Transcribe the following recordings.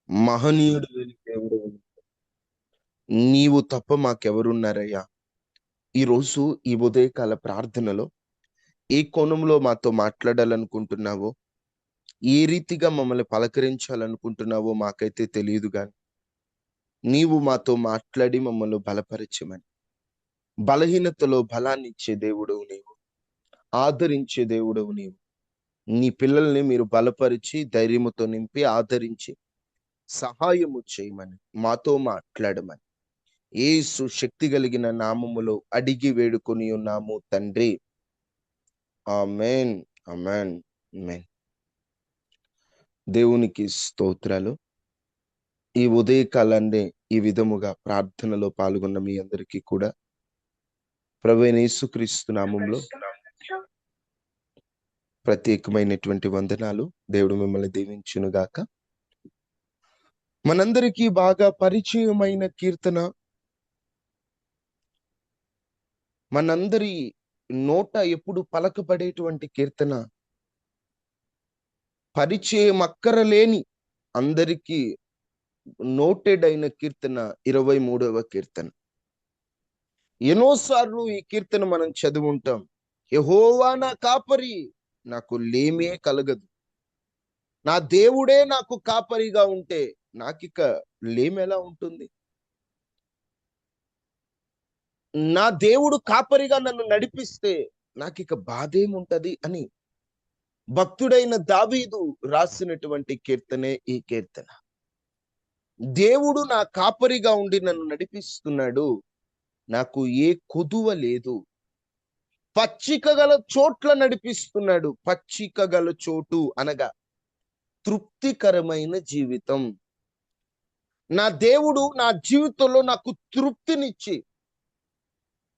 మహనీయుడు దేవుడు, నీవు తప్ప మాకెవరున్నారయ్యా? ఈరోజు ఈ ఉదయకాల ప్రార్థనలో ఏ కోణంలో మాతో మాట్లాడాలనుకుంటున్నావో, ఏ రీతిగా మమ్మల్ని పలకరించాలనుకుంటున్నావో మాకైతే తెలియదు గాని, నీవు మాతో మాట్లాడి మమ్మల్ని బలపరచమని. బలహీనతలో బలాన్నిచ్చే దేవుడవు నీవు. ఆదరించే దేవుడవు నీవు. నీ పిల్లల్ని మీరు బలపరిచి, ధైర్యముతో నింపి, ఆదరించి, సహాయము చేయమని, మాతో మాట్లాడమని యేసు శక్తి కలిగిన నామములో అడిగి వేడుకొని ఉన్నాము తండ్రి. ఆమేన్. ఆమేన్. ఆమేన్. దేవునికి స్తోత్రాలు. ఈ ఉదయకాలాన్నే ఈ విధముగా ప్రార్థనలో పాల్గొన్న మీ అందరికీ కూడా ప్రభువైన యేసుక్రీస్తు నామములో ప్రత్యేకమైనటువంటి వందనాలు. దేవుడు మిమ్మల్ని దీవించును గాక. మనందరికీ బాగా పరిచయమైన కీర్తన, మనందరి నోట ఎప్పుడు పలకబడేటువంటి కీర్తన, పరిచయం అక్కరలేని అందరికీ నోటెడ్ అయిన కీర్తన 23వ కీర్తన. ఎన్నోసార్లు ఈ కీర్తన మనం చదువుంటాం. యెహోవా నా కాపరి, నాకు లేమే కలగదు. నా దేవుడే నాకు కాపరిగా ఉంటే నాకిక లేమెలా ఉంటుంది? నా దేవుడు కాపరిగా నన్ను నడిపిస్తే నాకిక బాధేముంటది అని భక్తుడైన దావీదు రాసినటువంటి కీర్తనే ఈ కీర్తన. దేవుడు నా కాపరిగా ఉండి నన్ను నడిపిస్తున్నాడు. నాకు ఏ కొదువ లేదు. పచ్చిక గల చోట్ల నడిపిస్తున్నాడు. పచ్చిక గల చోటు అనగా తృప్తికరమైన జీవితం. నా దేవుడు నా జీవితంలో నాకు తృప్తినిచ్చి,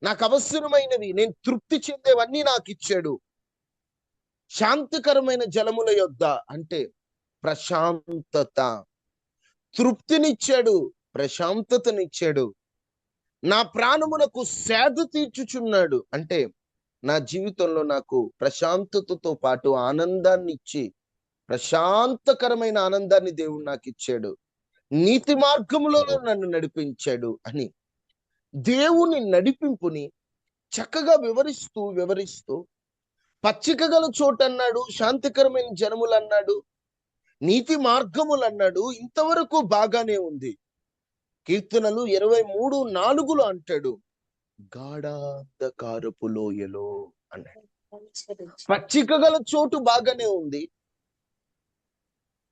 నాకు అవసరమైనవి, నేను తృప్తి చెందేవన్నీ నాకు ఇచ్చాడు. శాంతికరమైన జలముల యొద్ద అంటే ప్రశాంతత, తృప్తినిచ్చాడు, ప్రశాంతతనిచ్చాడు. నా ప్రాణమునకు సేద తీర్చుచున్నాడు అంటే నా జీవితంలో నాకు ప్రశాంతతతో పాటు ఆనందాన్ని ఇచ్చి, ప్రశాంతకరమైన ఆనందాన్ని దేవుడు నాకు ఇచ్చాడు. నీతి మార్గములో నన్ను నడిపించాడు అని దేవుని నడిపింపుని చక్కగా వివరిస్తూ పచ్చిక గల చోటు అన్నాడు, శాంతికరమైన జనములు అన్నాడు, నీతి మార్గములు అన్నాడు. ఇంతవరకు బాగానే ఉంది. కీర్తనలు 23:4 అంటాడు, గాఢాంధకారపు లోయలో అన్నాడు. పచ్చిక గల చోటు బాగానే ఉంది,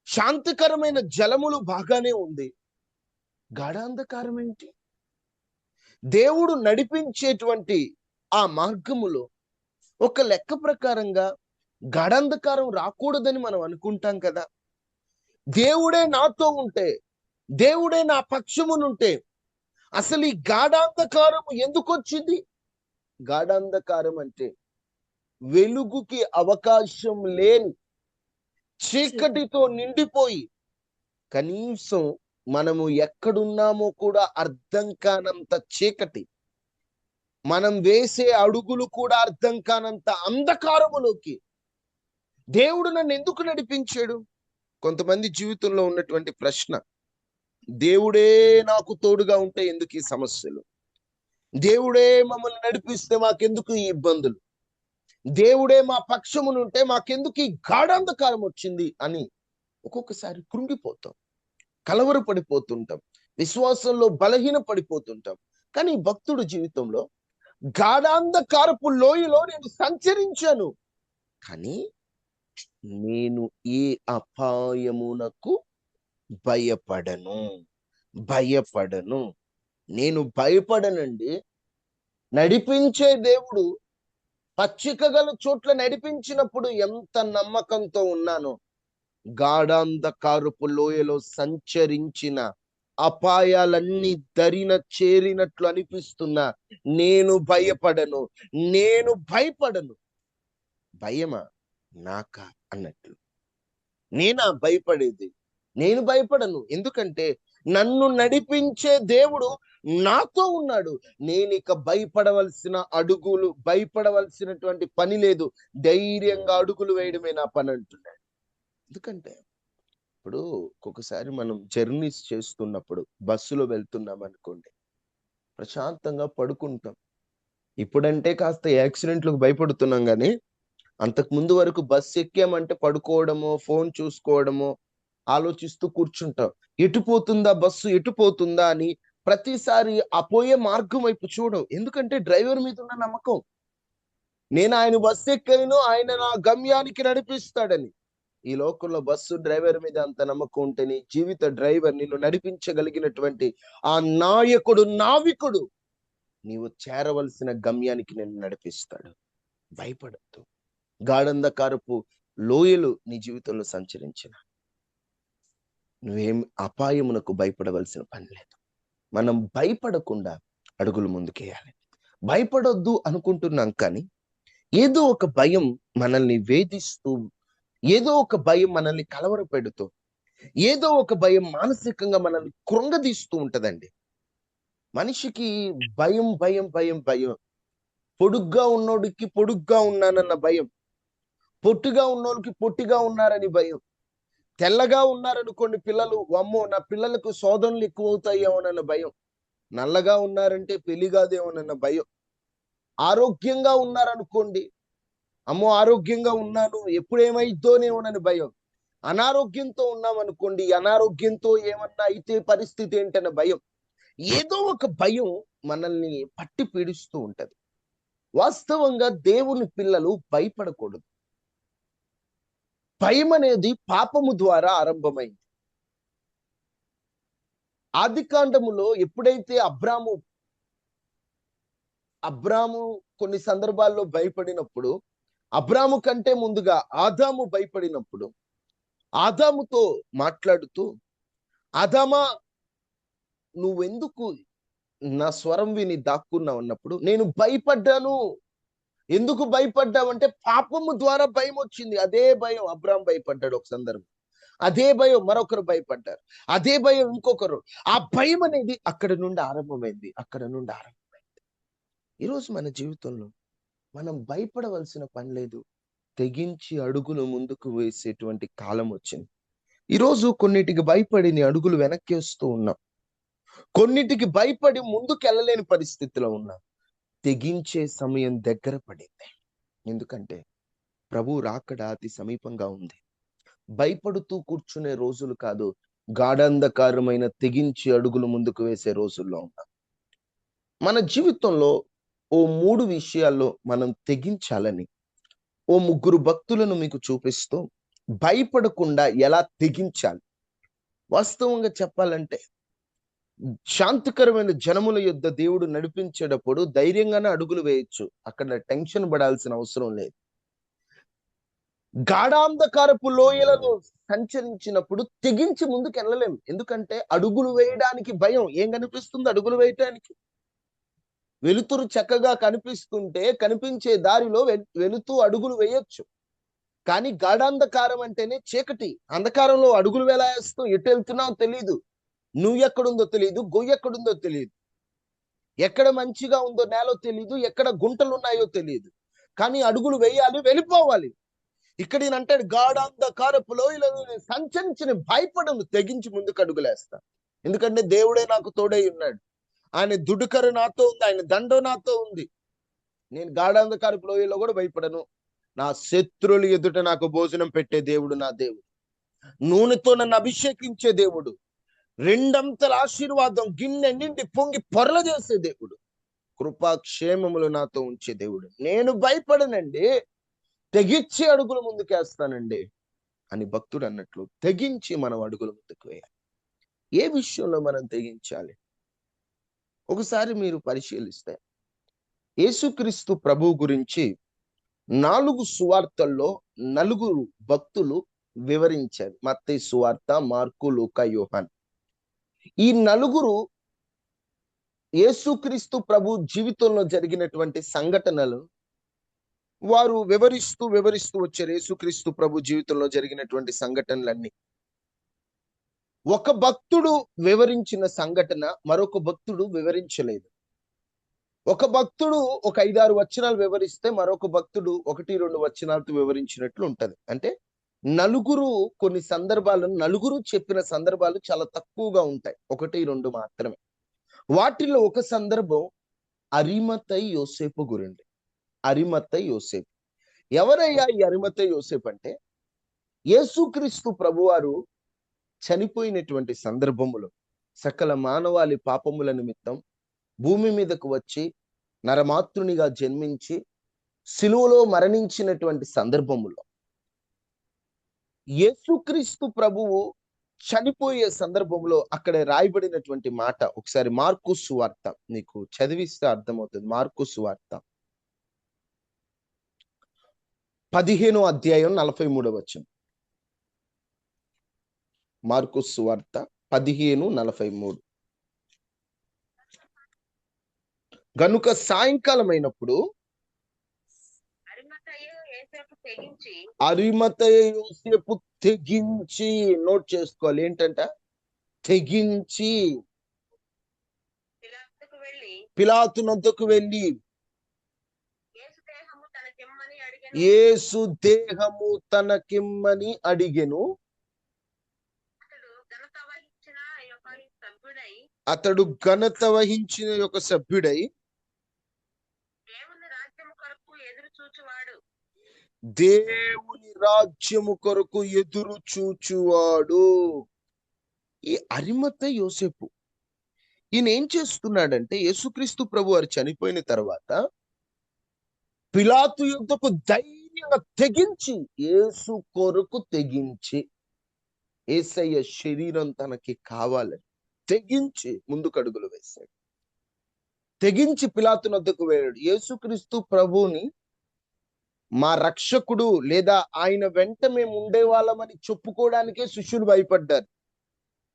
శాంతికరమైన జలములు బాగానే ఉంది. గాఢాంధకారం ఏంటి? దేవుడు నడిపించేటువంటి ఆ మార్గములో ఒక లెక్క ప్రకారంగా గాఢాంధకారం రాకూడదని మనం అనుకుంటాం కదా. దేవుడే నాతో ఉంటే, దేవుడే నా పక్షమునుంటే అసలు ఈ గాఢాంధకారం ఎందుకు వచ్చింది? గాఢాంధకారం అంటే వెలుగుకి అవకాశం లేని చీకటితో నిండిపోయి కనీసం మనము ఎక్కడున్నామో కూడా అర్థం కానంత చీకటి, మనం వేసే అడుగులు కూడా అర్థం కానంత అంధకారములోకి దేవుడు నన్ను ఎందుకు నడిపించాడు? కొంతమంది జీవితంలో ఉన్నటువంటి ప్రశ్న, దేవుడే నాకు తోడుగా ఉంటే ఎందుకు ఈ సమస్యలు? దేవుడే మమ్మల్ని నడిపిస్తే మాకెందుకు ఈ ఇబ్బందులు? దేవుడే మా పక్షమునుంటే మాకెందుకు ఈ గాఢాంధకారం వచ్చింది అని ఒక్కొక్కసారి కృంగిపోతాం, కలవరపడిపోతుంటాం, విశ్వాసంలో బలహీన పడిపోతుంటాం. కానీ భక్తుడు జీవితంలో గాఢాంధకారపు లోయలో నేను సంచరించాను, కానీ నేను ఏ అపాయమునకు భయపడను. భయపడను. నేను భయపడనండి. నడిపించే దేవుడు పచ్చిక గల చోట్ల నడిపించినప్పుడు ఎంత నమ్మకంతో ఉన్నానో, గాఢాంధకారపు లోయలో సంచరించిన అపాయాలన్నీ దరిన చేరినట్లు అనిపిస్తున్నా నేను భయపడను. నేను భయపడను. భయమా నాకా అన్నట్లు. నేనా భయపడేది? నేను భయపడను. ఎందుకంటే నన్ను నడిపించే దేవుడు నాతో ఉన్నాడు. నేనిక భయపడవలసినటువంటి పని లేదు. ధైర్యంగా అడుగులు వేయడమే నా పని అంటున్నాడు. ఎందుకంటే ఇప్పుడు ఒక్కొక్కసారి మనం జర్నీస్ చేస్తున్నప్పుడు బస్సులో వెళ్తున్నాం అనుకోండి, ప్రశాంతంగా పడుకుంటాం. ఇప్పుడంటే కాస్త యాక్సిడెంట్‌లకు భయపడుతున్నాం గానీ, అంతకు ముందు వరకు బస్ ఎక్కామంటే పడుకోవడమో, ఫోను చూసుకోవడమో, ఆలోచిస్తూ కూర్చుంటాం. ఎటు పోతుందా బస్సు, ఎటు పోతుందా అని ప్రతిసారి ఆ పోయే మార్గం వైపు చూడం. ఎందుకంటే డ్రైవర్ మీద ఉన్న నమ్మకం. నేను ఆయన బస్సు ఎక్కాను, ఆయన నా గమ్యానికి నడిపిస్తాడని. ఈ లోకంలో బస్సు డ్రైవర్ మీద అంత నమ్మకం ఉంటే, నీ జీవిత డ్రైవర్ నిన్ను నడిపించగలిగినటువంటి ఆ నాయకుడు, నావికుడు నీవు చేరవలసిన గమ్యానికి నిన్ను నడిపిస్తాడు. భయపడొద్దు. గాఢంధకారపు లోయలు నీ జీవితంలో సంచరించిన నువ్వేం అపాయమునకు భయపడవలసిన పని లేదు. మనం భయపడకుండా అడుగులు ముందుకేయాలి. భయపడొద్దు అనుకుంటున్నాం కానీ ఏదో ఒక భయం మనల్ని వేధిస్తూ, ఏదో ఒక భయం మనల్ని కలవరపెడుతూ, ఏదో ఒక భయం మానసికంగా మనల్ని కృంగదీస్తూ ఉంటదండి. మనిషికి భయం భయం భయం భయం. పొడుగ్గా ఉన్నోడికి పొడుగ్గా ఉన్నానన్న భయం, పొట్టిగా ఉన్నోళ్ళకి పొట్టిగా ఉన్నారని భయం, తెల్లగా ఉన్నారనుకోండి పిల్లలు, అమ్మో నా పిల్లలకు శోధనలు ఎక్కువవుతాయేమోనన్న భయం, నల్లగా ఉన్నారంటే పెళ్లి కాదేమోనన్న భయం, ఆరోగ్యంగా ఉన్నారనుకోండి, అమ్మో ఆరోగ్యంగా ఉన్నాను ఎప్పుడేమైద్దోనేమోనని భయం, అనారోగ్యంతో ఉన్నామనుకోండి, అనారోగ్యంతో ఏమన్నా అయితే పరిస్థితి ఏంటన్న భయం. ఏదో ఒక భయం మనల్ని పట్టి పీడిస్తూ ఉంటది. వాస్తవంగా దేవుని పిల్లలు భయపడకూడదు. భయం అనేది పాపము ద్వారా ఆరంభమైంది. ఆదికాండములో ఎప్పుడైతే అబ్రాము కొన్ని సందర్భాల్లో భయపడినప్పుడు, అబ్రాము కంటే ముందుగా ఆదాము భయపడినప్పుడు, ఆదాముతో మాట్లాడుతూ, ఆదామా నువ్వెందుకు నా స్వరం విని దాక్కున్నావు అన్నప్పుడు, నేను భయపడ్డాను. ఎందుకు భయపడ్డావంటే పాపము ద్వారా భయం వచ్చింది. అదే భయం అబ్రాం భయపడ్డాడు ఒక సందర్భం. అదే భయం మరొకరు భయపడ్డారు. అదే భయం ఇంకొకరు. ఆ భయం అనేది అక్కడి నుండి ఆరంభమైంది. అక్కడ నుండి ఆరంభమైంది. ఈరోజు మన జీవితంలో మనం భయపడవలసిన పని లేదు. తెగించి అడుగులు ముందుకు వేసేటువంటి కాలం వచ్చింది. ఈరోజు కొన్నిటికి భయపడి నీ అడుగులు వెనక్కి వేస్తూ ఉన్నాం. కొన్నిటికి భయపడి ముందుకెళ్ళలేని పరిస్థితిలో ఉన్నాం. తెగించే సమయం దగ్గర పడింది. ఎందుకంటే ప్రభు రాకడ అతి సమీపంగా ఉంది. భయపడుతూ కూర్చునే రోజులు కాదు, గాఢంధకారమైన తెగించి అడుగులు ముందుకు వేసే రోజుల్లో ఉన్నాం. మన జీవితంలో ఓ 3 విషయాల్లో మనం తెగించాలని ఓ 3 భక్తులను మీకు చూపిస్తూ, భయపడకుండా ఎలా తెగించాలి. వాస్తవంగా చెప్పాలంటే శాంతికరమైన జనముల యొద్ద దేవుడు నడిపించేటప్పుడు ధైర్యంగానే అడుగులు వేయొచ్చు. అక్కడ టెన్షన్ పడాల్సిన అవసరం లేదు. గాఢాంధకారపు లోయలలో సంచరించినప్పుడు తెగించి ముందుకు వెళ్ళలేం. ఎందుకంటే అడుగులు వేయడానికి భయం. ఏం కనిపిస్తుంది అడుగులు వేయటానికి? వెలుతురు చక్కగా కనిపిస్తుంటే కనిపించే దారిలో వెళుతూ అడుగులు వేయొచ్చు. కానీ గాఢాంధకారం అంటేనే చీకటి. అంధకారంలో అడుగులు వేలాయేస్తూ ఎటు వెళ్తున్నావు తెలియదు. నువ్వు ఎక్కడుందో తెలియదు, గొయ్యి ఎక్కడుందో తెలియదు, ఎక్కడ మంచిగా ఉందో నేలో తెలియదు, ఎక్కడ గుంటలు ఉన్నాయో తెలియదు. కానీ అడుగులు వేయాలి, వెళ్ళిపోవాలి. ఇక్కడ ఈయన అంటాడు, గాఢాంధకారపు లోయలలో నేను సంచరించిన భయపడను, తెగించి ముందుకు అడుగులేస్తా. ఎందుకంటే దేవుడే నాకు తోడై ఉన్నాడు. ఆయన దుడుకర నాతో ఉంది, ఆయన దండం నాతో ఉంది. నేను గాఢాంధకారపు లోయలో కూడా భయపడను. నా శత్రువులు ఎదుట నాకు భోజనం పెట్టే దేవుడు నా దేవుడు. నూనెతో నన్ను అభిషేకించే దేవుడు. రెండంతల ఆశీర్వాదం గిన్నె నిండి పొంగి పొరల చేసే దేవుడు. కృపాక్షేమములు నాతో ఉంచే దేవుడు. నేను భయపడనండి, తెగించి అడుగులు ముందుకేస్తానండి అని భక్తుడు అన్నట్లు తెగించి మనం అడుగులు ముందుకు వేయాలి. ఏ విషయంలో మనం తెగించాలి? ఒకసారి మీరు పరిశీలిస్తే యేసుక్రీస్తు ప్రభు గురించి 4 సువార్తల్లో 4 భక్తులు వివరించారు. మత్తయి సువార్త, మార్కు, లూకా, యోహాను. ఈ 4 యేసుక్రీస్తు ప్రభు జీవితంలో జరిగినటువంటి సంఘటనలు వారు వివరిస్తూ వచ్చారు. యేసుక్రీస్తు ప్రభు జీవితంలో జరిగినటువంటి సంఘటనలన్నీ. ఒక భక్తుడు వివరించిన సంఘటన మరొక భక్తుడు వివరించలేదు. ఒక భక్తుడు ఒక 5-6 వచనాలు వివరిస్తే మరొక భక్తుడు 1-2 వచనాలతో వివరించినట్లు ఉంటది. అంటే నలుగురు కొన్ని సందర్భాలను నలుగురు చెప్పిన సందర్భాలు చాలా తక్కువగా ఉంటాయి, 1, 2 మాత్రమే. వాటిలో ఒక సందర్భం అరిమతై యోసేపు గురించి. అరిమతై యోసేపు ఎవరయ్యా ఈ అరిమతై యోసేపు అంటే, యేసుక్రీస్తు ప్రభువారు చనిపోయినటువంటి సందర్భములో సకల మానవాళి పాపముల నిమిత్తం భూమి మీదకు వచ్చి నరమాతృనిగా జన్మించి సిలువలో మరణించినటువంటి సందర్భములో యేసుక్రీస్తు ప్రభువు చనిపోయే సందర్భంలో అక్కడ రాయబడినటువంటి మాట ఒకసారి మార్కు సువార్త నీకు చదివిస్తే అర్థమవుతుంది. మార్కు సువార్త 15 అధ్యాయం 43 వచనం. మార్కు సువార్త 15:43. గనుక సాయంకాలం అయినప్పుడు అరిమతయ యోసేపు తెగించి, నోట్ చేసుకోవాలి ఏంటంట, తెగించి పిలాతునొద్దకు వెళ్ళి యేసు దేహము తనకిమ్మని అడిగెను. అతడు ఘనత వహించిన ఒక సభ్యుడై దేవుని రాజ్యము కొరకు ఎదురు చూచువాడు. ఈ అరిమతై యోసేపు ఈయన ఏం చేస్తున్నాడంటే, యేసుక్రీస్తు ప్రభు వారు చనిపోయిన తర్వాత పిలాతు యుద్ధకు ధైర్యంగా తెగించి, యేసు కొరకు తెగించి, యేసయ్య శరీరం తనకి కావాలని తెగించి ముందుకు అడుగులు వేశాడు. తెగించి పిలాతు వద్దకు వెళ్ళాడు. యేసుక్రీస్తు ప్రభువుని మా రక్షకుడు లేదా ఆయన వెంట మేము ఉండేవాళ్ళమని చెప్పుకోవడానికే శిష్యులు భయపడ్డారు.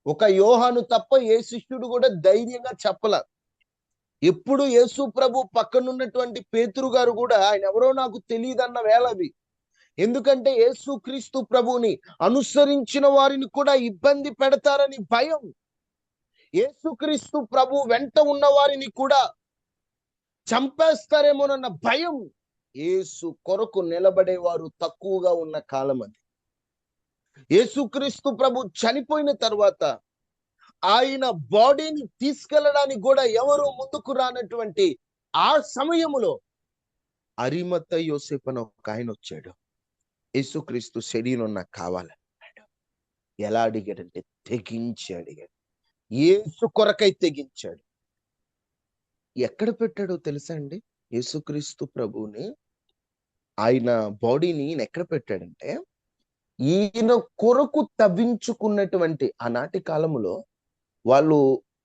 ఒక యోహాను తప్ప ఏ శిష్యుడు కూడా ధైర్యంగా చెప్పల. ఎప్పుడు యేసు ప్రభు పక్కనున్నటువంటి పేతురు గారు కూడా ఆయన ఎవరో నాకు తెలియదన్న వేళవి. ఎందుకంటే యేసుక్రీస్తు ప్రభుని అనుసరించిన వారిని కూడా ఇబ్బంది పెడతారని భయం. యేసుక్రీస్తు ప్రభు వెంట ఉన్న వారిని కూడా చంపేస్తారేమోనన్న భయం. యేసు కొరకు నిలబడేవారు తక్కువగా ఉన్న కాలం అది. యేసుక్రీస్తు ప్రభు చనిపోయిన తర్వాత ఆయన బాడీని తీసుకెళ్ళడానికి కూడా ఎవరు ముందుకు రానటువంటి ఆ సమయములో అరిమతై యోసేపు అని ఒక ఆయన వచ్చాడు. యేసుక్రీస్తు శరీరం నాకు కావాలన్నాడు. ఎలా అడిగాడంటే తెగించి అడిగాడు. యేసు కొరకై తెగించాడు. ఎక్కడ పెట్టాడో తెలుసా అండి? యేసుక్రీస్తు ప్రభువుని ఆయన బాడీని ఈయన ఎక్కడ పెట్టాడంటే, ఈయన కొరకు తవ్వించుకున్నటువంటి ఆనాటి కాలములో వాళ్ళు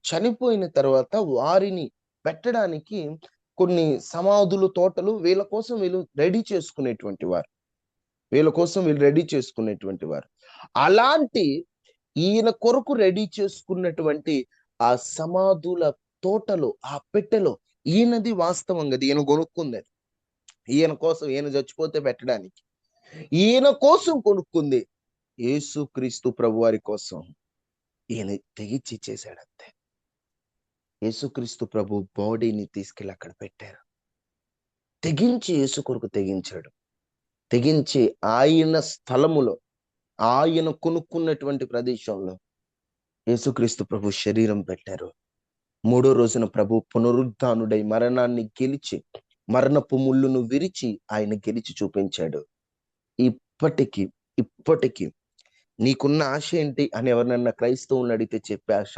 చనిపోయిన తర్వాత వారిని పెట్టడానికి కొన్ని సమాధులు, తోటలు వీళ్ళ కోసం వీళ్ళు రెడీ చేసుకునేటువంటి వారు. అలాంటి ఈయన కొరకు రెడీ చేసుకున్నటువంటి ఆ సమాధుల తోటలో, ఆ పెట్టెలో ఈయనది వాస్తవంగా ఈయన కొనుక్కుంది. ఈయన కోసం, ఈయన చచ్చిపోతే పెట్టడానికి ఈయన కోసం కొనుక్కుంది. యేసుక్రీస్తు ప్రభు వారి కోసం ఈయన తెగించి చేశాడు అంతే. యేసుక్రీస్తు ప్రభు బాడీని తీసుకెళ్ళి అక్కడ పెట్టారు. తెగించి యేసు కొరకు తెగించాడు. తెగించి ఆయన స్థలములో, ఆయన కొనుక్కున్నటువంటి ప్రదేశంలో యేసుక్రీస్తు ప్రభు శరీరం పెట్టారు. 3వ రోజున ప్రభు పునరుద్ధానుడై మరణాన్ని గెలిచి, మరణపు ముళ్ళును విరిచి ఆయన గెలిచి చూపించాడు. ఇప్పటికీ నీకున్న ఆశ ఏంటి అని ఎవరినన్నా క్రైస్తవుని అడిగితే చెప్పే ఆశ,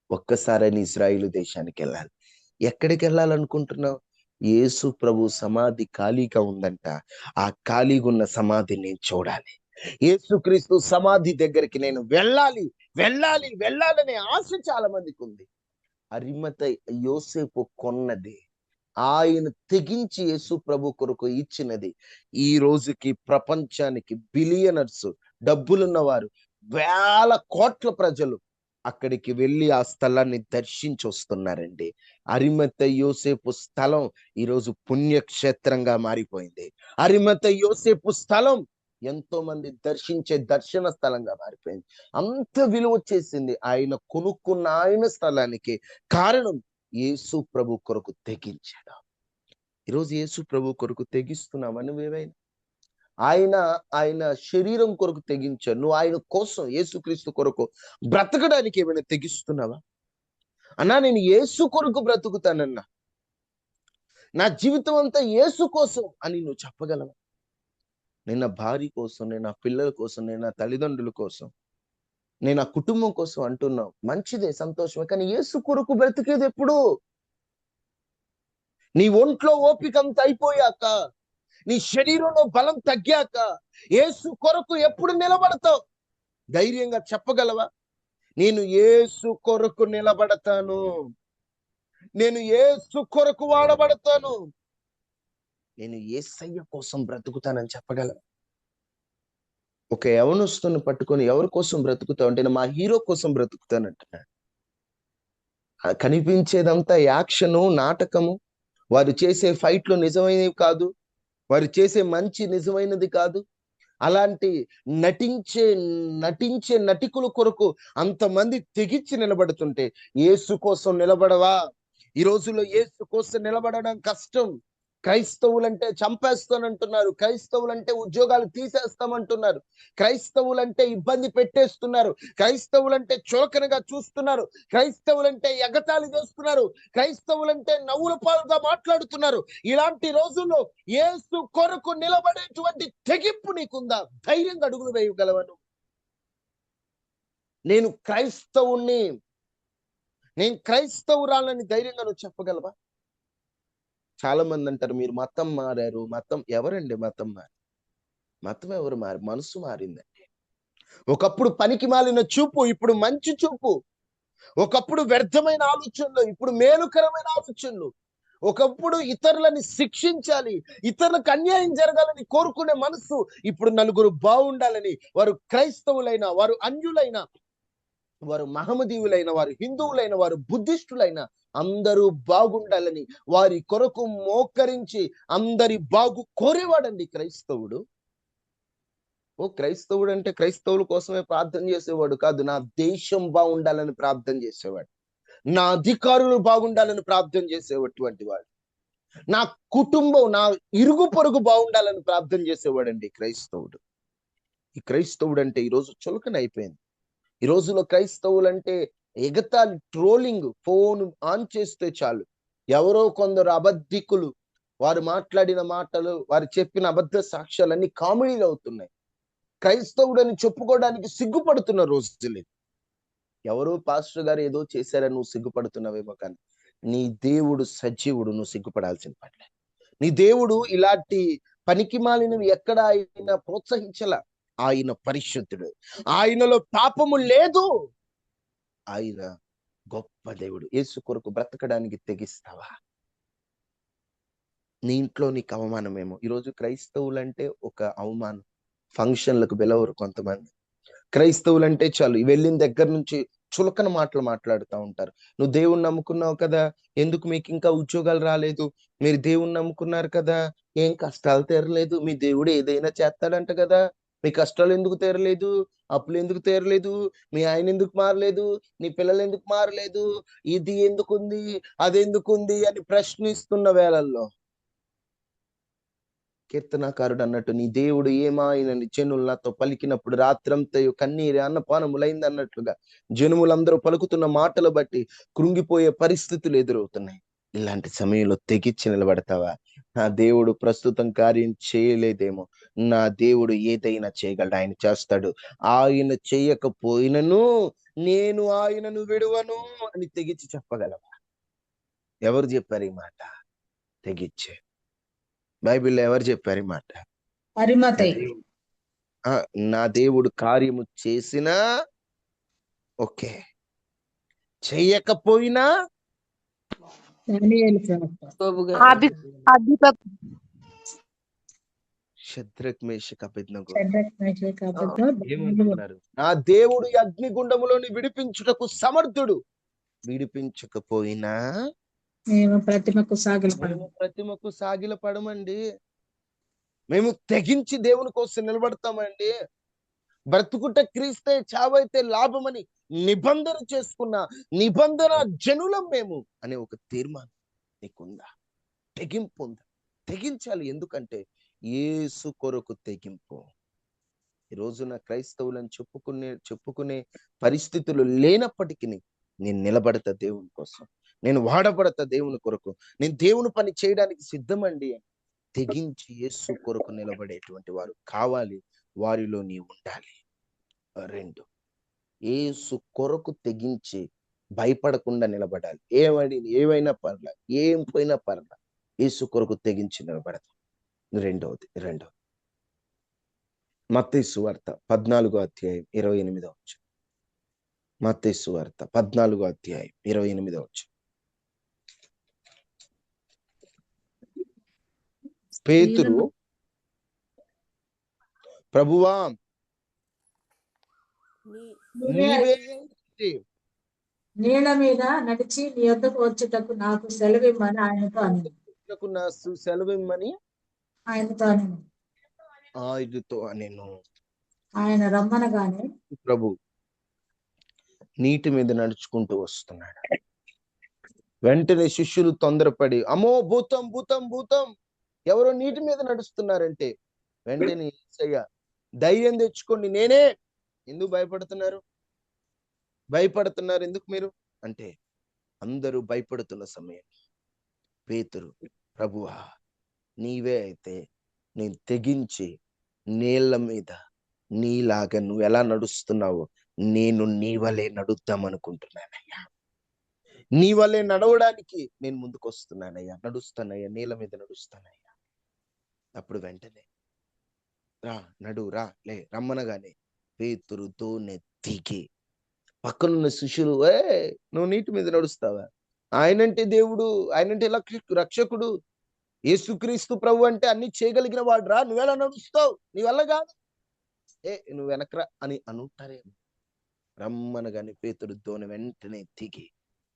ఒక్కసారైనా ఇజ్రాయిల్ దేశానికి వెళ్ళాలి. ఎక్కడికి వెళ్ళాలనుకుంటున్నావు? యేసు ప్రభు సమాధి ఖాళీగా ఉందంట. ఆ ఖాళీగా ఉన్న సమాధి నేను చూడాలి. యేసుక్రీస్తు సమాధి దగ్గరికి నేను వెళ్ళాలనే ఆశ చాలా మందికి ఉంది. అరిమతై యోసేపు కొన్నది, ఆయన తెగించి యేసు ప్రభు కొరకు ఇచ్చినది. ఈ రోజుకి ప్రపంచానికి బిలియనర్స్, డబ్బులున్న వారు, వేల కోట్ల ప్రజలు అక్కడికి వెళ్ళి ఆ స్థలాన్ని దర్శించి వస్తున్నారండి. అరిమతై యోసేపు స్థలం ఈరోజు పుణ్యక్షేత్రంగా మారిపోయింది. అరిమతై యోసేపు స్థలం ఎంతో మంది దర్శించే దర్శన స్థలంగా మారిపోయింది. అంత విలువ వచ్చేసింది ఆయన కొనుక్కున్న ఆయన స్థలానికి. కారణం యేసు ప్రభు కొరకు తెగించాడు. ఈరోజు యేసు ప్రభు కొరకు తెగిస్తున్నావా నువ్వేమైనా? ఆయన ఆయన శరీరం కొరకు తెగించాడు. నువ్వు ఆయన కోసం, యేసుక్రీస్తు కొరకు బ్రతకడానికి ఏమైనా తెగిస్తున్నావా? అన్నా నేను యేసు కొరకు బ్రతుకుతానన్నా, నా జీవితం అంతా యేసు కోసం అని నువ్వు చెప్పగలవా? నేను నా భార్య కోసం, నేను నా పిల్లల కోసం, నేను నా తల్లిదండ్రుల కోసం, నేను నా కుటుంబం కోసం అంటున్నావు. మంచిదే, సంతోషమే. కానీ యేసు కొరకు బ్రతికేది ఎప్పుడు? నీ ఒంట్లో ఓపిక అంత అయిపోయాక, నీ శరీరంలో బలం తగ్గాక యేసు కొరకు ఎప్పుడు నిలబడతావు? ధైర్యంగా చెప్పగలవా? నేను యేసు కొరకు నిలబడతాను, నేను యేసు కొరకు వాడబడతాను, నేను యేసయ్య కోసం బ్రతుకుతానని చెప్పగలవా? ఒక యవనస్తుని పట్టుకొని ఎవరి కోసం బ్రతుకుతావు అంటే, నేను మా హీరో కోసం బ్రతుకుతానంటున్నాడు. కనిపించేదంతా యాక్షను, నాటకము. వారు చేసే ఫైట్లు నిజమైనవి కాదు, వారు చేసే మంచి నిజమైనది కాదు. అలాంటి నటించే నటించే నటికుల కొరకు అంతమంది తెగించి నిలబడుతుంటే యేసు కోసం నిలబడవా? ఈ రోజుల్లో యేసు కోసం నిలబడడం కష్టం. క్రైస్తవులంటే చంపేస్తానంటున్నారు, క్రైస్తవులంటే ఉద్యోగాలు తీసేస్తామంటున్నారు, క్రైస్తవులంటే ఇబ్బంది పెట్టేస్తున్నారు, క్రైస్తవులంటే చులకనగా చూస్తున్నారు, క్రైస్తవులంటే ఎగతాళి చేస్తున్నారు, క్రైస్తవులంటే నవ్వుల పాలుగా మాట్లాడుతున్నారు. ఇలాంటి రోజుల్లో యేసు కొరకు నిలబడేటువంటి తెగింపు నీకుందా? ధైర్యంగా అడుగులు వేయగలవను? నేను క్రైస్తవుణ్ణి, నేను క్రైస్తవురాలని ధైర్యంగా నువ్వు చెప్పగలవా? చాలా మంది అంటారు, మీరు మతం మారారు. మతం ఎవరండి మతం మారి? మతం ఎవరు మారి? మనసు మారిందండి. ఒకప్పుడు పనికి మాలిన చూపు ఇప్పుడు మంచి చూపు, ఒకప్పుడు వ్యర్థమైన ఆలోచనలు ఇప్పుడు మేలుకరమైన ఆలోచనలు, ఒకప్పుడు ఇతరులని శిక్షించాలి, ఇతరులకు అన్యాయం జరగాలని కోరుకునే మనసు ఇప్పుడు నలుగురు బాగుండాలని, వారు క్రైస్తవులైన, వారు అన్యులైన, వారు మహమ్మదీయులైన, వారు హిందువులైన, వారు బుద్ధిస్టులైన అందరూ బాగుండాలని వారి కొరకు మోకరించి అందరి బాగు కోరేవాడండి క్రైస్తవుడు. ఓ క్రైస్తవుడు అంటే క్రైస్తవుల కోసమే ప్రార్థన చేసేవాడు కాదు, నా దేశం బాగుండాలని ప్రార్థన చేసేవాడు, నా అధికారులు బాగుండాలని ప్రార్థన చేసేటువంటి వాడు, నా కుటుంబం, నా ఇరుగు పొరుగు బాగుండాలని ప్రార్థన చేసేవాడండి క్రైస్తవుడు. ఈ క్రైస్తవుడు అంటే ఈరోజు చులకన అయిపోయింది. ఈ రోజులో క్రైస్తవులు అంటే ఎగతాళి, ట్రోలింగ్. ఫోన్ ఆన్ చేస్తే చాలు ఎవరో కొందరు అబద్ధికులు, వారు మాట్లాడిన మాటలు, వారు చెప్పిన అబద్ధ సాక్ష్యాలన్నీ కామెడీలు అవుతున్నాయి. క్రైస్తవుడని చెప్పుకోవడానికి సిగ్గుపడుతున్న రోజులు. ఎవరో పాస్టర్ గారు ఏదో చేశారని నువ్వు సిగ్గుపడుతున్నావేమో, కానీ నీ దేవుడు సజీవుడు, నువ్వు సిగ్గుపడాల్సిన పనిలే. నీ దేవుడు ఇలాంటి పనికి మాలినవి ఎక్కడ ఆయన ప్రోత్సహించలా. ఆయన పరిశుద్ధుడు, ఆయనలో పాపము లేదు, ఆయన గొప్ప దేవుడు. యేసు కొరకు బ్రతకడానికి తెగిస్తావా? నీ ఇంట్లో నీకు అవమానమేమో. ఈరోజు క్రైస్తవులంటే ఒక అవమానం. ఫంక్షన్లకు పిలవరు కొంతమంది. క్రైస్తవులంటే చాలు వెళ్ళిన దగ్గర నుంచి చులకన మాటలు మాట్లాడుతూ ఉంటారు. నువ్వు దేవుణ్ణి నమ్ముకున్నావు కదా, ఎందుకు మీకు ఇంకా ఉద్యోగాలు రాలేదు? మీరు దేవుణ్ణి నమ్ముకున్నారు కదా, ఏం కష్టాలు తీరలేదు? మీ దేవుడు ఏదైనా చేస్తాడంట కదా, మీ కష్టాలు ఎందుకు తీరలేదు? అప్పులు ఎందుకు తీరలేదు? మీ ఆయన ఎందుకు మారలేదు? నీ పిల్లలు ఎందుకు మారలేదు? ఇది ఎందుకుంది, అది ఎందుకుంది అని ప్రశ్నిస్తున్న వేళల్లో కీర్తనాకారుడు అన్నట్టు, నీ దేవుడు ఏమాయనని జనులు నాతో పలికినప్పుడు రాత్రంతయు కన్నీరు అన్నపానములైంది అన్నట్లుగా జనుములందరూ పలుకుతున్న మాటలు బట్టి కృంగిపోయే పరిస్థితులు ఎదురవుతున్నాయి. ఇలాంటి సమయంలో తెగిచ్చి నిలబడతావా? నా దేవుడు ప్రస్తుతం కార్యం చేయలేదేమో, నా దేవుడు ఏదైనా చేయగలడు, ఆయన చేస్తాడు. ఆయన చేయకపోయినను నేను ఆయనను విడువను అని తెగిచ్చి చెప్పగలవా? ఎవరు చెప్పారు ఈ మాట? తెగిచ్చే బైబిల్లో ఎవరు చెప్పారు ఈ మాట? నా దేవుడు కార్యము చేసినా ఓకే, చెయ్యకపోయినా శద్రక్ మేషక్ అబేద్నెగో ఏమంటున్నారు? నా దేవుడు అగ్నిగుండములోని విడిపించుటకు సమర్థుడు, విడిపించకపోయినా మేము ప్రతిమకు సాగిల పడమండి. మేము తెగించి దేవుని కోసం నిలబడతామండి. బ్రతుకుట క్రీస్తే, చావైతే లాభమని నిబంధన చేసుకున్న నిబంధన జనులం మేము అనే ఒక తీర్మానం నీకుందా? తెగింపు ఉందా? తెగించాలి. ఎందుకంటే యేసు కొరకు తెగింపు. ఈ రోజున క్రైస్తవులను చెప్పుకునే పరిస్థితులు లేనప్పటికీ నేను నిలబడతా దేవుని కోసం, నేను వాడబడతా దేవుని కొరకు, నేను దేవుని పని చేయడానికి సిద్ధమండి అని తెగించి యేసు కొరకు నిలబడేటువంటి వారు కావాలి. వారిలో నీవు ఉండాలి. 2, యేసు కొరకు తెగించి భయపడకుండా నిలబడాలి. ఏమైనా పర్లా, ఏం పోయినా పర్లా, యేసు కొరకు తెగించి నిలబడతాం. రెండవది మత్తయి సువార్త 14వ అధ్యాయం 28వ వచనం. మత్తయి సువార్త 14వ అధ్యాయం 28వ వచనం. పేతురు, ప్రభువా నీవే నీళ్ళ మీద నడిచి నీ యొద్దకు వచ్చుటకు నాకు సెలవిమ్మని ఆయనతో అని సెలవిమ్మని ఆయనతో నేను ఆయన రమ్మనగానే ప్రభు నీటి మీద నడుచుకుంటూ వస్తున్నాడు. వెంటనే శిష్యులు తొందరపడి, అమ్మో భూతం భూతం భూతం, ఎవరో నీటి మీద నడుస్తున్నారంటే వెంటనే యేసయ్య ధైర్యం తెచ్చుకోండి, నేనే. ఎందుకు భయపడుతున్నారు ఎందుకు మీరు అంటే, అందరూ భయపడుతున్న సమయం పేతురు, ప్రభువా నీవే అయితే నేను తెగించి నీళ్ళ మీద నీలాగా నువ్వు ఎలా నడుస్తున్నావో నేను నీ వలే నడుద్దాం అనుకుంటున్నానయ్యా. నీ వలే నడవడానికి నేను ముందుకు వస్తున్నానయ్యా, నడుస్తానయ్యా, నీళ్ళ మీద నడుస్తానయ్యా. అప్పుడు వెంటనే రా లే రమ్మనగానే పేతురు దోణి దిగి పక్కనున్న శిష్యులు, నువ్వు నీటి మీద నడుస్తావా? ఆయనంటే దేవుడు, ఆయనంటే రక్షకుడు, యేసుక్రీస్తు ప్రభు అంటే అన్ని చేయగలిగిన వాడు రా, నువ్వెలా నడుస్తావు? నీ వల్ల కాదు, నువ్వు వెనకరా అని అనుంటారేమో. రమ్మనగానే పేతురు దోణి వెంటనే దిగి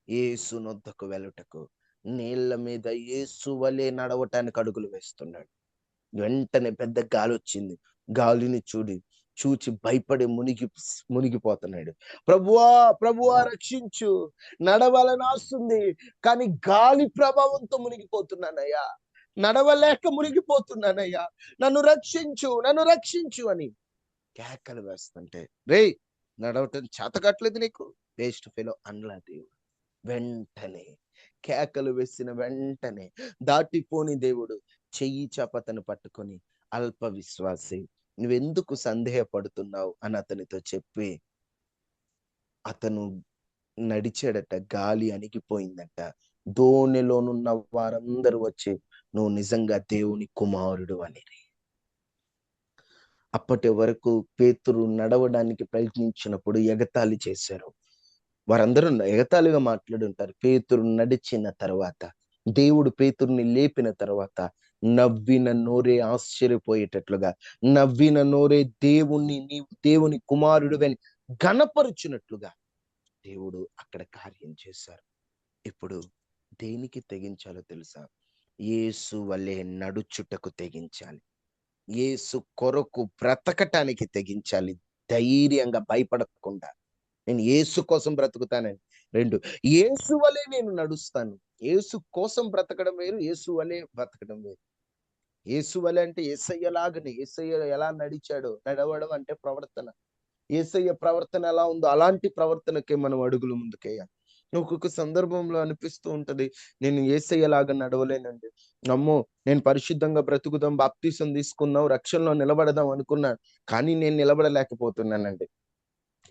యేసు నొద్దకు వెళ్ళుటకు, నీళ్ల మీద యేసు వలె నడవటానికి అడుగులు వేస్తున్నాడు. వెంటనే పెద్ద గాలి వచ్చింది. గాలిని చూచి భయపడి మునిగిపోతున్నాడు. ప్రభువా రక్షించు, నడవాలని ఆస్తుంది కానీ గాలి ప్రభావంతో మునిగిపోతున్నానయ్యా, నడవలేక మునిగిపోతున్నానయ్యా, నన్ను రక్షించు అని కేకలు వేస్తుంటే, రేయ్ నడవటం చేతకట్లేదు నీకు, వేస్ట్ ఫెలో అనలా దేవుడు. వెంటనే కేకలు వేసిన వెంటనే దాటిపోని దేవుడు చెయ్యి చపతను పట్టుకొని, అల్ప విశ్వాసి నువ్వెందుకు సందేహపడుతున్నావు అని అతనితో చెప్పి అతను నడిచాడట. గాలి అణిగిపోయిందట. దోణిలోనున్న వారందరూ వచ్చి నువ్వు నిజంగా దేవుని కుమారుడు అని. అప్పటి వరకు పేతురు నడవడానికి ప్రయత్నించినప్పుడు ఎగతాళి చేశారు. వారందరూ ఎగతాళిగా మాట్లాడుంటారు. పేతురు నడిచిన తర్వాత, దేవుడు పేతురుని లేపిన తర్వాత నవ్విన నోరే ఆశ్చర్యపోయేటట్లుగా, నవ్విన నోరే నీవు దేవుని కుమారుడు అని ఘనపరుచున్నట్లుగా దేవుడు అక్కడ కార్యం చేశారు. ఇప్పుడు దేనికి తెగించాలో తెలుసా? యేసు వలె నడుచుటకు తెగించాలి. యేసు కొరకు బ్రతకటానికి తెగించాలి. ధైర్యంగా భయపడకుండా నేను యేసు కోసం బ్రతుకుతానని. 2, యేసు వలె నేను నడుస్తాను. యేసు కోసం బ్రతకడం వేరు, యేసు వలె బ్రతకడం వేరు. యేసు వలె అంటే యేసయ్యలాగానే, యేసయ్య ఎలా నడవడం అంటే ప్రవర్తన. యేసయ్య ప్రవర్తన ఎలా ఉందో అలాంటి ప్రవర్తనకే మనం అడుగులు ముందుకేయాలి. ఒక్కొక్క సందర్భంలో అనిపిస్తూ ఉంటది, నేను యేసయ్యలాగా నడవలేనండి, అమ్మో నేను పరిశుద్ధంగా బ్రతుకుదాం, బాప్తీసం తీసుకుందాం, రక్షణలో నిలబడదాం అనుకున్నాను, కానీ నేను నిలబడలేకపోతున్నానండి,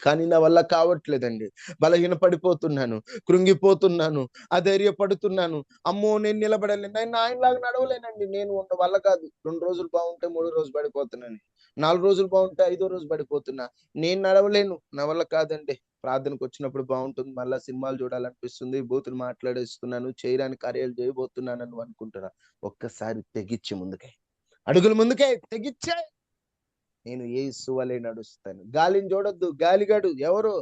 కానీ నా వల్ల కావట్లేదండి, బలహీన పడిపోతున్నాను, కృంగిపోతున్నాను, అధైర్యపడుతున్నాను, అమ్మో నేను నిలబడలేను, నేను ఆయనలాగా నడవలేనండి, నేను వల్ల కాదు. 2 రోజులు బాగుంటే 3 రోజు పడిపోతున్నాను, 4 రోజులు బాగుంటే 5వ రోజు పడిపోతున్నా, నేను నడవలేను, నా వల్ల కాదండి. ప్రార్థనకు వచ్చినప్పుడు బాగుంటుంది, మళ్ళా సినిమాలు చూడాలనిపిస్తుంది, బూతులు మాట్లాడేస్తున్నాను, చేయడానికి కార్యాలు చేయబోతున్నాను అని అనుకుంటున్నా. ఒక్కసారి తెగిచ్చి ముందుకే అడుగులు ముందుకే తెగిచ్చే, నేను యేసు వలె నడుస్తాను. గాలిని చూడొద్దు. గాలిగాడు ఎవరు?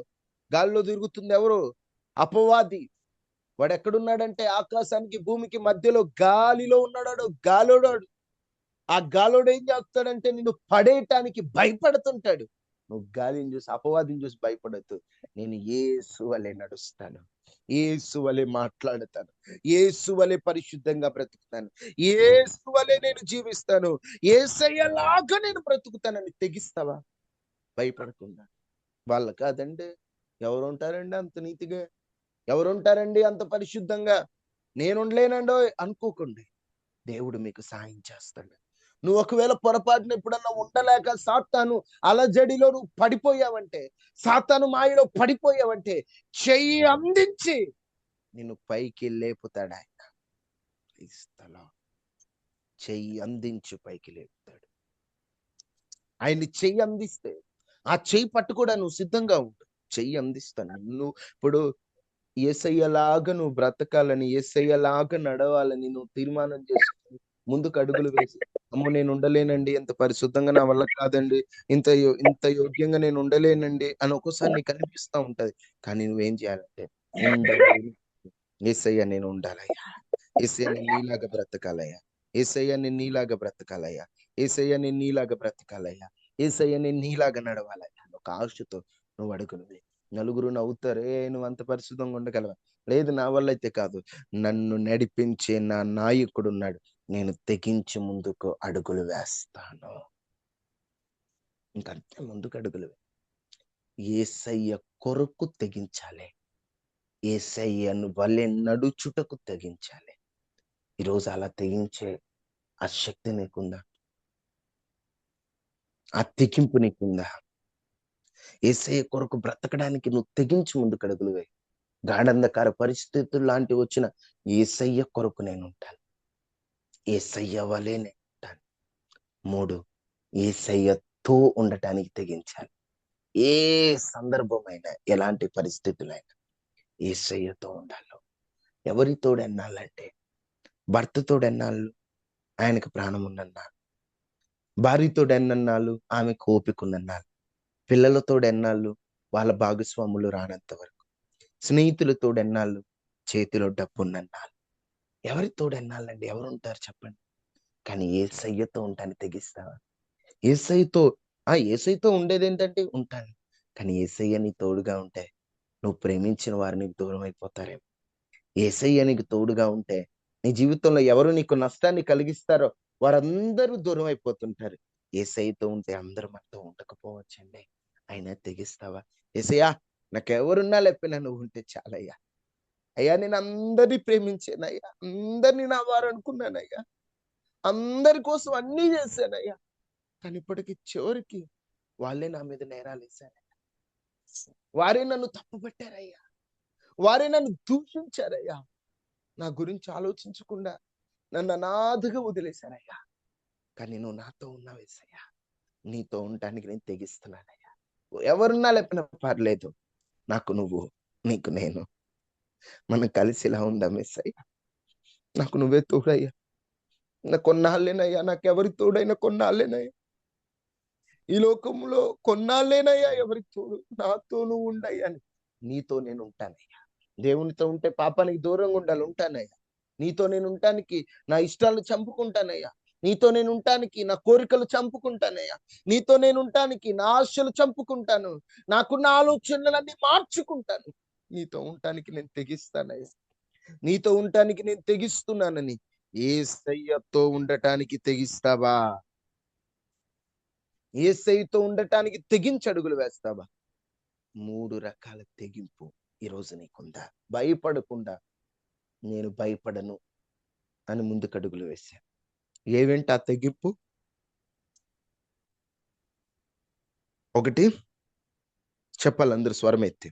గాలిలో తిరుగుతుంది ఎవరు? అపవాది. వాడు ఎక్కడున్నాడంటే ఆకాశానికి భూమికి మధ్యలో గాలిలో ఉన్నాడు. గాలోడాడు. ఆ గాలోడు ఏం చేస్తాడంటే నిన్ను పడేయటానికి భయపడుతుంటాడు. నువ్వు గాలిని చూసి అపవాదిని చూసి భయపడద్దు. నేను యేసు వలె నడుస్తాను, యేసు వలె మాట్లాడతాను, యేసు వలె పరిశుద్ధంగా బ్రతుకుతాను, యేసు వలె నేను జీవిస్తాను, యేసయ్యలాగా నేను బ్రతుకుతానని తెగిస్తావా భయపడకుండా? వాళ్ళ కాదండి. ఎవరు ఉంటారండి అంత నీతిగా? ఎవరు ఉంటారండి అంత పరిశుద్ధంగా? నేను ఉండలేనండో అనుకోకండి. దేవుడు మీకు సాయం చేస్తాడు. నువ్వు ఒకవేళ పొరపాటున ఎప్పుడన్నా ఉండలేక సాతాను అలజడిలో నువ్వు పడిపోయావంటే, సాతాను మాయలో పడిపోయావంటే, చెయ్యి అందించి నిన్ను పైకి లేపుతాడు ఆయన. క్రీస్తులో చెయ్యి అందించి పైకి లేపుతాడు. ఆయన్ని చెయ్యి అందిస్తే ఆ చెయ్యి పట్టుకోవడానికి నువ్వు సిద్ధంగా ఉండు. చెయ్యి అందిస్తాను. నువ్వు ఇప్పుడు యేసయ్యలాగా నువ్వు బ్రతకాలని, యేసయ్యలాగా నడవాలని నువ్వు తీర్మానం చేసుకొని ముందుకు అడుగులు వేసి, అమ్మో నేను ఉండలేనండి, ఇంత పరిశుద్ధంగా నా వల్ల కాదండి, ఇంత యోగ్యంగా నేను ఉండలేనండి అని ఒక్కోసారి నీకు అనిపిస్తా ఉంటది. కానీ నువ్వేం చేయాలంటే, ఉండలేను, యేసయ్య నేను ఉండాలయ్యా, యేసయ్య నేను నీలాగా బ్రతకాలయ్యా, యేసయ్య నేను నీలాగా బ్రతకాలయ్యా, యేసయ్య నేను నీలాగా బ్రతకాలయ్యా, యేసయ్య నేను నీలాగా నడవాలయ్యా ఒక ఆశతో నువ్వు అడుగులు వేయి. నలుగురు నవ్వుతారే, నువ్వు అంత పరిశుద్ధంగా ఉండగలవా? లేదు, నా వల్ల అయితే కాదు. నన్ను నడిపించే నా నాయకుడు ఉన్నాడు. నేను తెగించి ముందుకు అడుగులు వేస్తాను. ఇంకంతే, ముందుకు అడుగులు యేసయ్య కొరకు తెగించాలి. యేసయ్యను వలె నడుచుటకు తెగించాలి. ఈరోజు అలా తెగించే ఆ శక్తి నీకుందా? ఆ తెగింపు నీకుందా? యేసయ్య కొరకు బ్రతకడానికి నువ్వు తెగించి ముందుకు అడుగులు వేయి. గాఢంధకార పరిస్థితులు లాంటివి వచ్చిన యేసయ్య కొరకు నేను ఉంటాను, యేసయ్య వలె నేను ఉంటాను. 3, యేసయ్యతో ఉండటానికి తెగించాలి. ఏ సందర్భమైనా, ఎలాంటి పరిస్థితులైనా యేసయ్యతో ఉండాలి. ఎవరితోడు ఎన్నాళ్ళంటే, భర్తతోడు ఎన్నాళ్ళు ఆయనకు ప్రాణం ఉన్నన్నాళ్ళు, భార్యతోడు ఎన్నన్నాళ్ళు ఆమెకు ఓపిక ఉన్నన్నాళ్ళు, పిల్లలతోడు ఎన్నాళ్ళు వాళ్ళ భాగస్వాములు రానంత వరకు, స్నేహితులతోడు ఎన్నాళ్ళు చేతిలో డబ్బు ఉన్నన్నాళ్ళు. ఎవరితోడు ఎన్నాళ్ళండి? ఎవరుంటారు చెప్పండి? కానీ యేసయ్యతో ఉంటాను తెగిస్తావా? యేసయ్యతో ఉండేది ఏంటంటే ఉంటాను. కానీ యేసయ్య నీ తోడుగా ఉంటే నువ్వు ప్రేమించిన వారు నీకు దూరం అయిపోతారేమో. యేసయ్య నీకు తోడుగా ఉంటే నీ జీవితంలో ఎవరు నీకు నష్టాన్ని కలిగిస్తారో వారందరూ దూరం అయిపోతుంటారు. యేసయ్యతో ఉంటే అందరూ మనతో ఉండకపోవచ్చండి. అయినా తెగిస్తావా? యేసయ్యా నాకెవరున్నా లేకపోయినా నువ్వు ఉంటే చాలయ్యా. అయ్యా నేను అందరినీ ప్రేమించానయ్యా, అందరినీ నా వారు అనుకున్నానయ్యా, అందరి కోసం అన్నీ చేశానయ్యా. కానీ ఇప్పటికి చివరికి వాళ్ళే నా మీద నేరాలు వేశారయ్యా, వారే నన్ను తప్పుపట్టారయ్యా, వారే నన్ను దూషించారయ్యా, నా గురించి ఆలోచించకుండా నన్ను అనాథగా వదిలేశారయ్యా. కానీ నువ్వు నాతో ఉన్నావు యేసయ్యా, నీతో ఉండటానికి నేను తెగిస్తున్నానయ్యా. ఎవరున్నా లేకపోయినా పర్లేదు, నాకు నువ్వు, నీకు నేను, మనం కలిసి ఇలా ఉందాం యేసయ్యా. నాకు నువ్వే తోడయ్యా. నా కొన్నాళ్ళేనయ్యా, నాకెవరి తోడైనా కొన్నాళ్ళేనయ్యా, ఈ లోకంలో కొన్నాళ్ళేనయ్యా ఎవరికి తోడు. నాతో నువ్వు ఉండయ్యా. నీతో నేను ఉంటానయ్యా. దేవునితో ఉంటే పాపానికి దూరంగా ఉండాలి, ఉంటానయ్యా. నీతో నేను ఉండటానికి నా ఇష్టాలను చంపుకుంటానయ్యా. నీతో నేను ఉండటానికి నా కోరికలు చంపుకుంటానయ్యా. నీతో నేను ఉండటానికి నా ఆశలు చంపుకుంటాను. నాకున్న ఆలోచనలన్నీ మార్చుకుంటాను. నీతో ఉండటానికి నేను తెగిస్తానయ్యా. నీతో ఉండటానికి నేను తెగిస్తున్నానని యేసయ్యతో ఉండటానికి తెగిస్తావా? యేసయ్యతో ఉండటానికి తెగించి అడుగులు వేస్తావా? 3 రకాల తెగింపు ఈరోజు నీకుందా? భయపడకుండా నేను భయపడను అని ముందుకు అడుగులు వేశాను. ఏవేంటి ఆ తెగింపు? 1 చెప్పాలి అందరూ స్వరం ఎత్తి.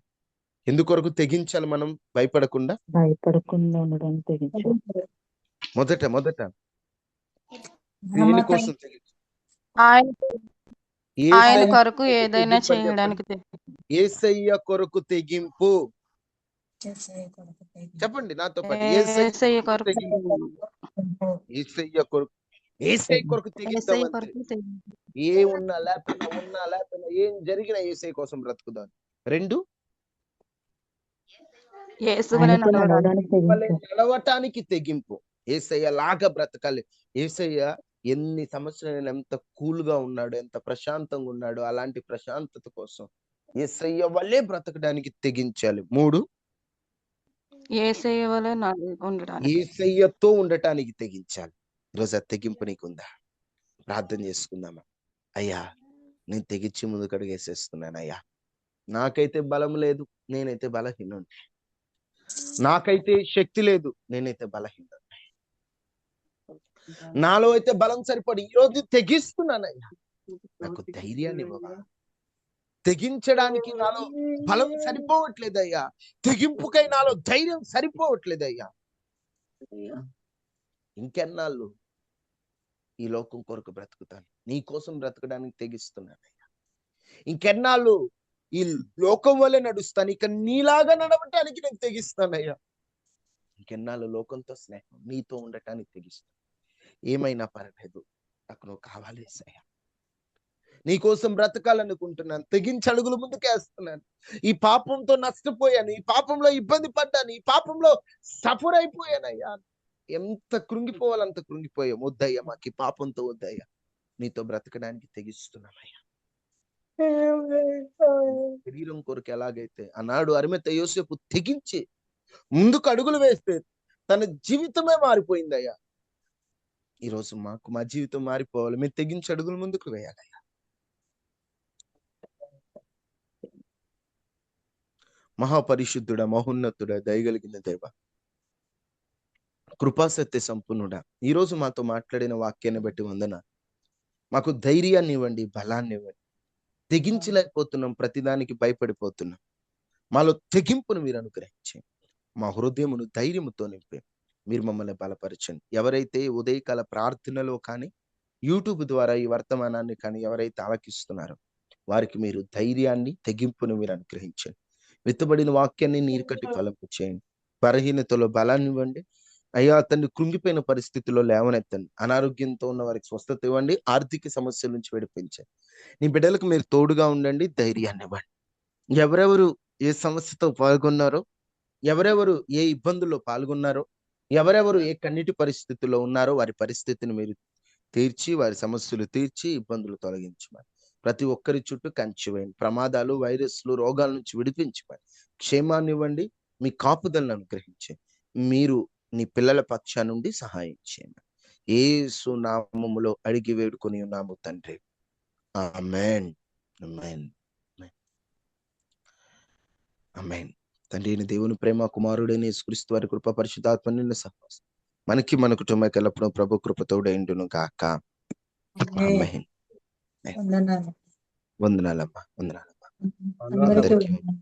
ఎందుకొరకు తెగించాలి మనం భయపడకుండా? భయపడకుండా ఉండడానికి తెగించాలి. మొదట దేనికోసం తెగించు? ఆయన ఆయన యేసయ్య కొరకు కొరకు ఏదైనా తెగింపు అని చెప్పండి. చేయడానికి యేసయ్య కొరకు తెగింపు. యేసయ్య కొరకు తెగింపు. చెప్పండి నాతో పాటు. యేసయ్య యేసయ్య కొరకు కొరకు తెగింపు. యేసయ్య కొరకు, యేసయ్య కొరకు తెగిద్దాం యేసయ్య అంతే. కొరకు తెగింపు. ఉన్నా లేకపోయినా ఏం జరిగినా యేసయ్య కోసం బ్రతుకుదాం. 2 యేసు వలె ఆయనతో నడవడానికి నడవడానికి వలె తెగించాలి. నడవటానికి తెగింపు. యేసయ్య లాగా బ్రతకాలి. యేసయ్య ఎన్ని సంవత్సరాలు ఎంత కూల్గా ఉన్నాడు, ఎంత ప్రశాంతంగా ఉన్నాడు, అలాంటి ప్రశాంతత కోసం యేసయ్య వల్లే బ్రతకడానికి తెగించాలి. 3 యేసయ్య వలె ఉండడానికి. యేసయ్యతో ఉండటానికి తెగించాలి. ఈరోజు ఆ తెగింపు నీకుందా? ప్రార్థన చేసుకుందామా? అయ్యా, నేను తెగించి ముందుకు అడుగేసేస్తున్నాను. అయ్యా, నాకైతే బలం లేదు, నేనైతే బలహీనుడిని. నాకైతే శక్తి లేదు, నేనైతే బలహీనుడిని. నాలో అయితే బలం సరిపడి ఈరోజు తెగిస్తున్నానయ్యా, నాకు ధైర్యాన్ని ఇవ్వవా? తెగించడానికి నాలో బలం సరిపోవట్లేదయ్యా, తెగింపుకై నాలో ధైర్యం సరిపోవట్లేదయ్యా. ఇంకెన్నాళ్ళు ఈ లోకం కొరకు బ్రతుకుతాను? నీ కోసం బ్రతకడానికి తెగిస్తున్నానయ్యా. ఇంకెన్నాళ్ళు ఈ లోకం వల్లే నడుస్తాను, ఇక నీలాగా నడవటానికి నేను తెగిస్తానయ్యా. ఇంకెన్నాళ్ళు లోకంతో స్నేహం, నీతో ఉండటానికి తెగిస్తాను. ఏమైనా పర్లేదు, నాకు నువ్వు కావాలి యేసయ్యా. నీ కోసం బ్రతకాలనుకుంటున్నాను, తెగించి అడుగులు ముందుకేస్తున్నాను. ఈ పాపంతో నష్టపోయాను, ఈ పాపంలో ఇబ్బంది పడ్డాను, ఈ పాపంలో సఫర్ అయిపోయానయ్యా. ఎంత కృంగిపోవాలంత కృంగిపోయాం. వద్దయ్యా, మాకు ఈ పాపంతో వద్దయ్యా, నీతో బ్రతకడానికి తెగిస్తున్నామయ్యా. శరీరం కొరకు ఎలాగైతే ఆనాడు అరిమతె యోసేపు తెగించి ముందుకు అడుగులు వేస్తే తన జీవితమే మారిపోయిందయ్యా. ఈరోజు మా జీవితం మారిపోవాలి, మేము తెగించి అడుగులు ముందుకు వేయాలయ్యా. మహాపరిశుద్ధుడా, మహోన్నతుడా, దయగలిగిన దేవ, కృపాసత్య సంపన్నుడా, ఈరోజు మాతో మాట్లాడిన వాక్యాన్ని బట్టి వందన. మాకు ధైర్యాన్ని ఇవ్వండి, బలాన్ని ఇవ్వండి. తెగించలేకపోతున్నాం, ప్రతిదానికి భయపడిపోతున్నాం. మాలో తెగింపును మీరు అనుగ్రహించండి. మా హృదయమును ధైర్యముతో నింపి మీరు మమ్మల్ని బలపరచండి. ఎవరైతే ఉదయకాల ప్రార్థనలో కానీ యూట్యూబ్ ద్వారా ఈ వర్తమానాన్ని కానీ ఎవరైతే ఆలకిస్తున్నారో వారికి మీరు ధైర్యాన్ని, తెగింపును మీరు అనుగ్రహించండి. విత్తబడిన వాక్యాన్ని నీరు కట్టి ఫలింపు చేయండి. బలహీనతలో బలాన్ని ఇవ్వండి అయ్యా. తండ్రి, కృంగిపోయిన పరిస్థితుల్లో లేవనెత్తండి. అనారోగ్యంతో ఉన్న వారికి స్వస్థత ఇవ్వండి. ఆర్థిక సమస్యల నుంచి విడిపించండి. నీ బిడ్డలకు మీరు తోడుగా ఉండండి, ధైర్యాన్ని ఇవ్వండి. ఎవరెవరు ఏ సమస్యతో పాల్గొన్నారో, ఎవరెవరు ఏ ఇబ్బందుల్లో పాల్గొన్నారో, ఎవరెవరు ఏ కన్నీటి పరిస్థితుల్లో ఉన్నారో వారి పరిస్థితిని మీరు తీర్చి, వారి సమస్యలు తీర్చి, ఇబ్బందులు తొలగించమని ప్రతి ఒక్కరి చుట్టూ కంచివేయండి. ప్రమాదాలు, వైరస్లు, రోగాల నుంచి విడిపించమని క్షేమాన్ని ఇవ్వండి. మీ కాపుదలను అనుగ్రహించండి. మీరు నీ పిల్లల పక్షా నుండి సహాయం చేయండి. యేసు నామములో అడిగి వేడుకొని ఉన్నాము తండ్రి, ఆమేన్, ఆమేన్, ఆమేన్. తండ్రి దేవుని ప్రేమ, కుమారుడైన యేసుక్రీస్తు వారి కృప, పరిశుద్ధాత్మ నిన్న సహవాసం మనకి మన కుటుంబానికి ఎల్లప్పుడూ ప్రభు కృపతోడైండును గాక. ఆమేన్. వందనాలు. వందనాలమ్మా, వందనాలమ్మా. అందరికీ అందరికీ వందనాలు.